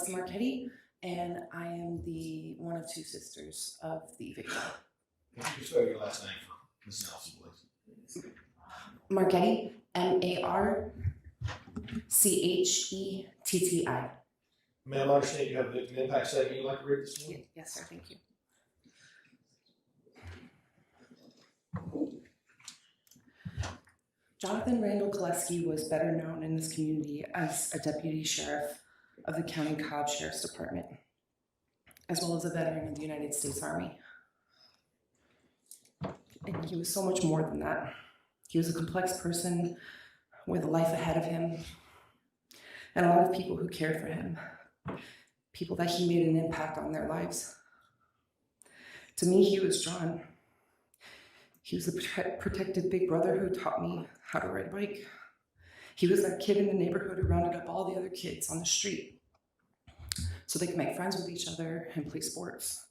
Marchetti, and I am the one of two sisters of the victim. Can you spell your last name for Ms. Nelson, please? Marchetti, Marchetti. Ma'am, I understand you have a victim impact statement you'd like to read this morning? Yes, sir. Thank you. Jonathan Randall Koleski was better known in this community as a deputy sheriff of the County Cobb Sheriff's Department, as well as a veteran of the United States Army. And he was so much more than that. He was a complex person with a life ahead of him, and a lot of people who cared for him, people that he made an impact on their lives. To me, he was John. He was the protective big brother who taught me how to ride a bike. He was that kid in the neighborhood who rounded up all the other kids on the street so they could make friends with each other and play sports.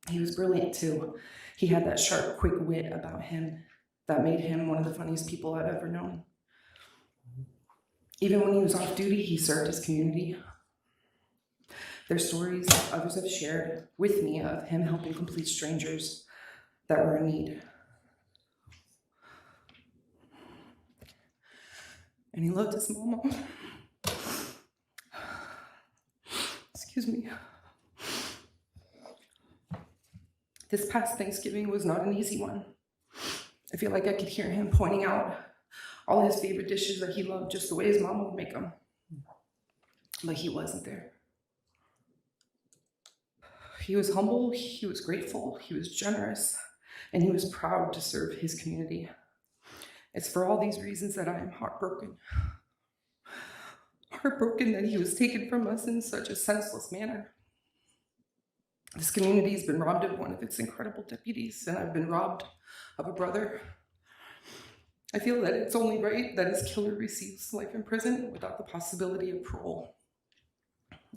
He was brilliant too. He had that sharp, quick wit about him that made him one of the funniest people I've ever known. Even when he was off duty, he served his community. There's stories others have shared with me of him helping complete strangers that were in need. And he loved his mama. Excuse me. This past Thanksgiving was not an easy one. I feel like I could hear him pointing out all his favorite dishes that he loved just the way his mama would make them. But he wasn't there. He was humble, he was grateful, he was generous, and he was proud to serve his community. It's for all these reasons that I am heartbroken. Heartbroken that he was taken from us in such a senseless manner. This community has been robbed of one of its incredible deputies, and I've been robbed of a brother. I feel that it's only right that his killer receives life in prison without the possibility of parole.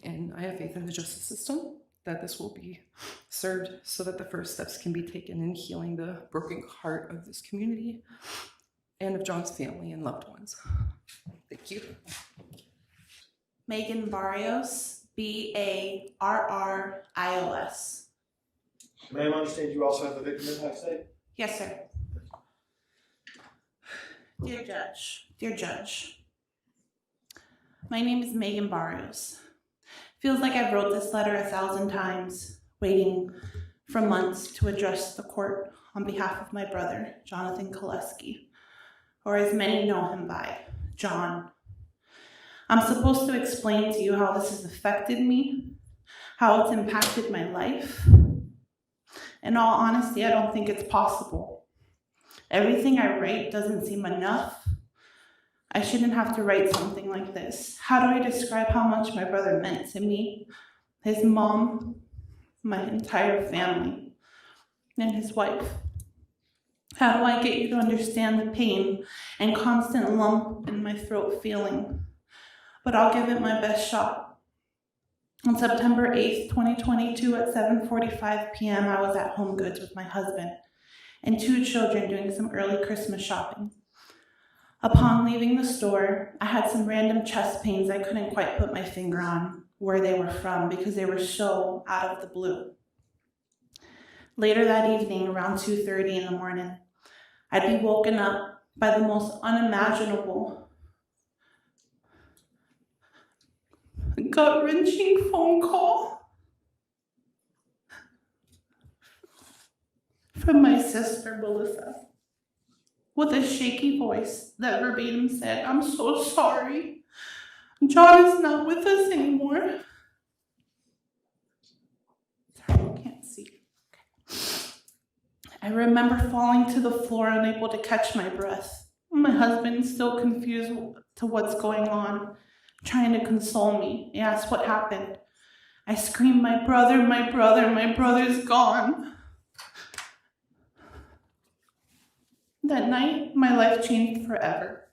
And I have faith in the justice system that this will be served so that the first steps can be taken in healing the broken heart of this community and of John's family and loved ones. Thank you. Megan Barrios, Barrios. Ma'am, I understand you also have a victim impact statement? Yes, sir. Dear Judge, my name is Megan Barrios. Feels like I've wrote this letter 1,000 times, waiting for months to address the court on behalf of my brother, Jonathan Koleski, or as many know him by, John. I'm supposed to explain to you how this has affected me, how it's impacted my life. In all honesty, I don't think it's possible. Everything I write doesn't seem enough. I shouldn't have to write something like this. How do I describe how much my brother meant to me, his mom, my entire family, and his wife? How do I get you to understand the pain and constant lump in my throat feeling? But I'll give it my best shot. On September 8th, 2022 at 7:45 p.m., I was at Home Goods with my husband and 2 children doing some early Christmas shopping. Upon leaving the store, I had some random chest pains I couldn't quite put my finger on where they were from because they were so out of the blue. Later that evening, around 2:30 in the morning, I'd be woken up by the most unimaginable, gut-wrenching phone call from my sister, Melissa, with a shaky voice that verbatim said, "I'm so sorry. John is not with us anymore." Sorry, I can't see. I remember falling to the floor, unable to catch my breath. My husband, still confused to what's going on, trying to console me. He asked what happened. I screamed, my brother's gone." That night, my life changed forever.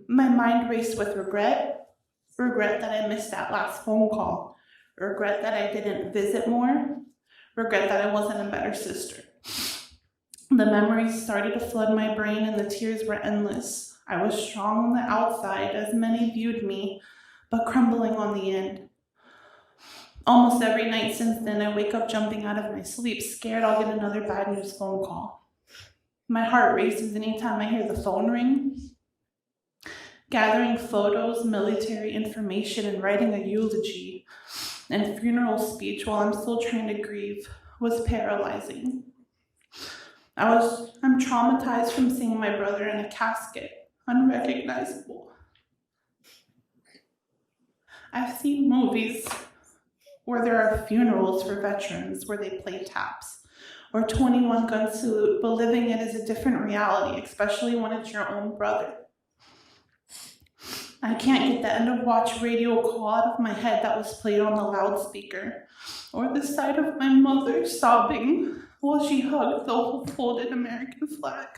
My mind raced with regret that I missed that last phone call, regret that I didn't visit more, regret that I wasn't a better sister. The memories started to flood my brain and the tears were endless. I was strong on the outside, as many viewed me, but crumbling on the end. Almost every night since then, I wake up jumping out of my sleep, scared I'll get another bad news phone call. My heart races anytime I hear the phone ring. Gathering photos, military information, and writing a eulogy and funeral speech while I'm still trying to grieve was paralyzing. I'm traumatized from seeing my brother in a casket, unrecognizable. I've seen movies where there are funerals for veterans where they play taps, or 21 gun salute, but living it is a different reality, especially when it's your own brother. I can't get the end of watch radio call out of my head that was played on the loudspeaker, or the sight of my mother sobbing while she hugged the folded American flag.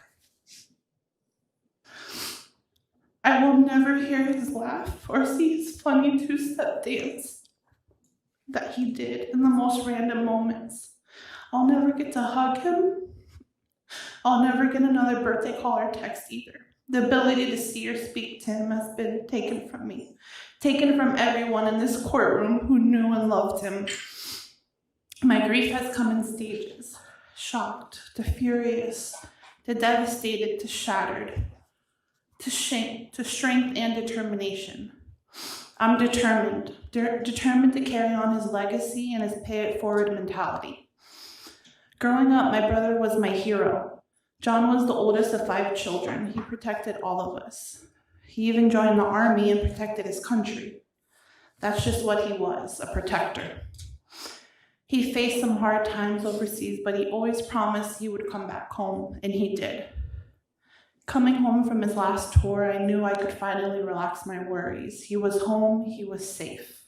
I will never hear his laugh or see his funny two-step dance that he did in the most random moments. I'll never get to hug him. I'll never get another birthday call or text either. The ability to see or speak to him has been taken from me, taken from everyone in this courtroom who knew and loved him. My grief has come in stages, shocked, to furious, to devastated, to shattered, to strength and determination. I'm determined to carry on his legacy and his pay it forward mentality. Growing up, my brother was my hero. John was the oldest of 5 children. He protected all of us. He even joined the army and protected his country. That's just what he was, a protector. He faced some hard times overseas, but he always promised he would come back home, and he did. Coming home from his last tour, I knew I could finally relax my worries. He was home, he was safe.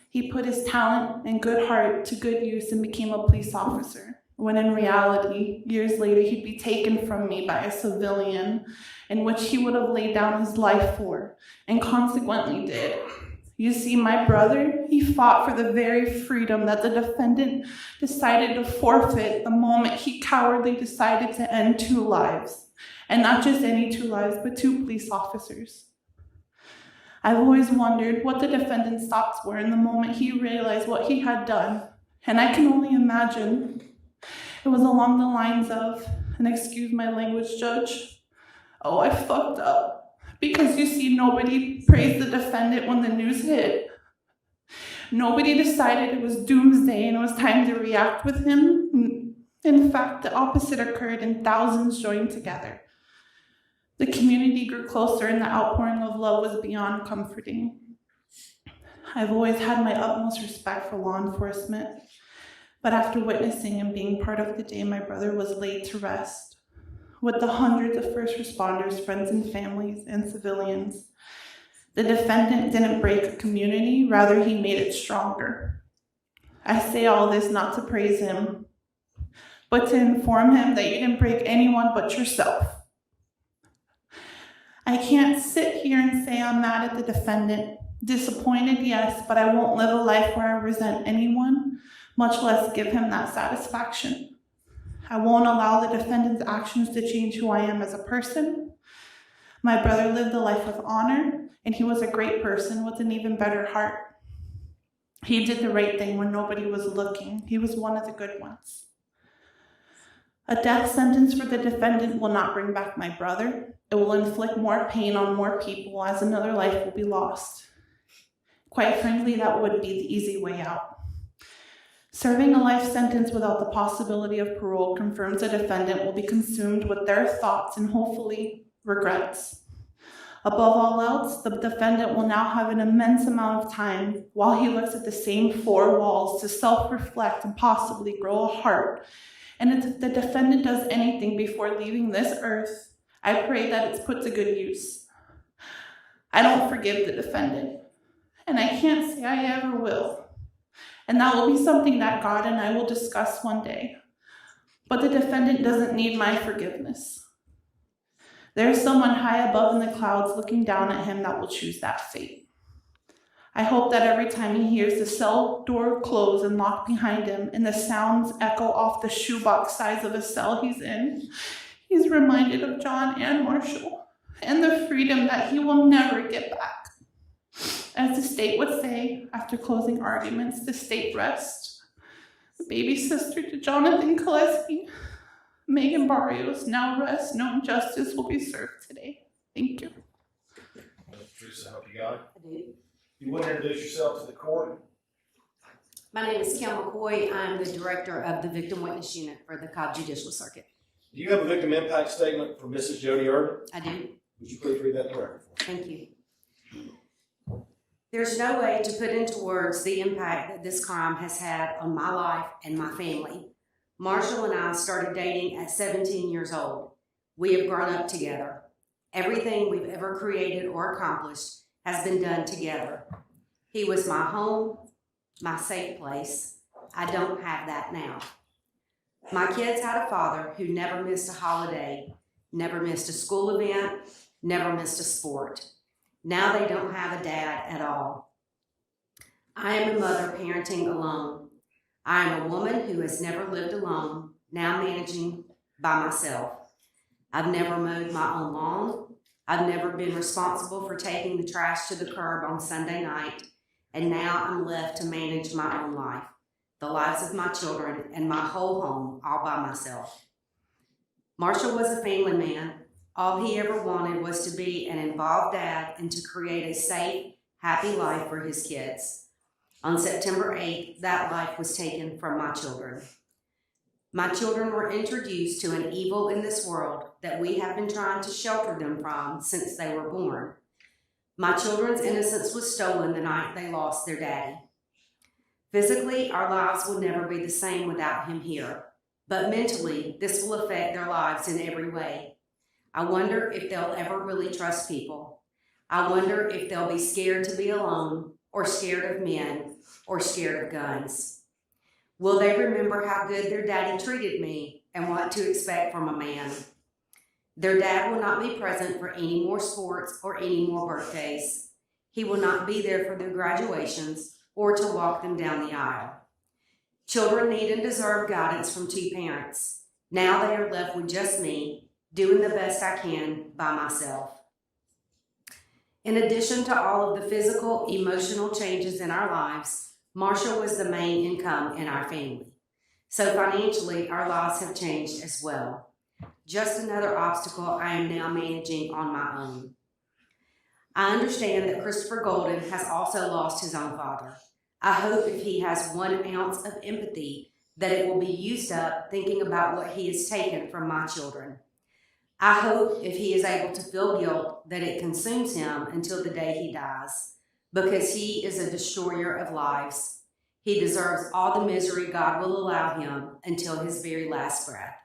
He put his talent and good heart to good use and became a police officer, when in reality, years later, he'd be taken from me by a civilian in which he would have laid down his life for, and consequently did. You see, my brother, he fought for the very freedom that the defendant decided to forfeit the moment he cowardly decided to end 2 lives. And not just any 2 lives, but 2 police officers. I've always wondered what the defendant's thoughts were in the moment he realized what he had done. And I can only imagine it was along the lines of, and excuse my language, Judge, oh, I fucked up. Because you see, nobody praised the defendant when the news hit. Nobody decided it was doomsday and it was time to react with him. In fact, the opposite occurred and thousands joined together. The community grew closer and the outpouring of love was beyond comforting. I've always had my utmost respect for law enforcement, but after witnessing and being part of the day my brother was laid to rest, with the hundreds of first responders, friends and families, and civilians, the defendant didn't break a community, rather he made it stronger. I say all this not to praise him, but to inform him that you didn't break anyone but yourself. I can't sit here and say I'm mad at the defendant. Disappointed, yes, but I won't live a life where I resent anyone, much less give him that satisfaction. I won't allow the defendant's actions to change who I am as a person. My brother lived a life of honor, and he was a great person with an even better heart. He did the right thing when nobody was looking. He was one of the good ones. A death sentence for the defendant will not bring back my brother. It will inflict more pain on more people as another life will be lost. Quite frankly, that would be the easy way out. Serving a life sentence without the possibility of parole confirms the defendant will be consumed with their thoughts and hopefully regrets. Above all else, the defendant will now have an immense amount of time while he looks at the same 4 walls to self-reflect and possibly grow a heart. And if the defendant does anything before leaving this earth, I pray that it's put to good use. I don't forgive the defendant, and I can't say I ever will. And that will be something that God and I will discuss one day. But the defendant doesn't need my forgiveness. There is someone high above in the clouds looking down at him that will choose that fate. I hope that every time he hears the cell door close and lock behind him and the sounds echo off the shoebox size of a cell he's in, he's reminded of John and Marshall and the freedom that he will never get back. As the state would say, after closing arguments, the state rests. The baby sister to Jonathan Gillespie, Megan Barrios, now rests, knowing justice will be served today. Thank you. Teresa, I hope you got it. I do. You want to introduce yourself to the court? My name is Kim McCoy. I'm the director of the Victim Witness Unit for the Cobb Judicial Circuit. Do you have a victim impact statement from Mrs. Jody Irvin? I do. Would you please read that in the record for me? Thank you. There's no way to put into words the impact that this crime has had on my life and my family. Marshall and I started dating at 17 years old. We have grown up together. Everything we've ever created or accomplished has been done together. He was my home, my safe place. I don't have that now. My kids had a father who never missed a holiday, never missed a school event, never missed a sport. Now they don't have a dad at all. I am a mother parenting alone. I am a woman who has never lived alone, now managing by myself. I've never mowed my own lawn. I've never been responsible for taking the trash to the curb on Sunday night. And now I'm left to manage my own life, the lives of my children, and my whole home all by myself. Marshall was a family man. All he ever wanted was to be an involved dad and to create a safe, happy life for his kids. On September 8th, that life was taken from my children. My children were introduced to an evil in this world that we have been trying to shelter them from since they were born. My children's innocence was stolen the night they lost their daddy. Physically, our lives will never be the same without him here, but mentally, this will affect their lives in every way. I wonder if they'll ever really trust people. I wonder if they'll be scared to be alone, or scared of men, or scared of guns. Will they remember how good their daddy treated me and what to expect from a man? Their dad will not be present for any more sports or any more birthdays. He will not be there for their graduations or to walk them down the aisle. Children need and deserve guidance from two parents. Now they are left with just me, doing the best I can by myself. In addition to all of the physical, emotional changes in our lives, Marshall was the main income in our family. So financially, our lives have changed as well. Just another obstacle I am now managing on my own. I understand that Christopher Golden has also lost his own father. I hope if he has 1 ounce of empathy that it will be used up thinking about what he has taken from my children. I hope if he is able to feel guilt that it consumes him until the day he dies, because he is a destroyer of lives. He deserves all the misery God will allow him until his very last breath.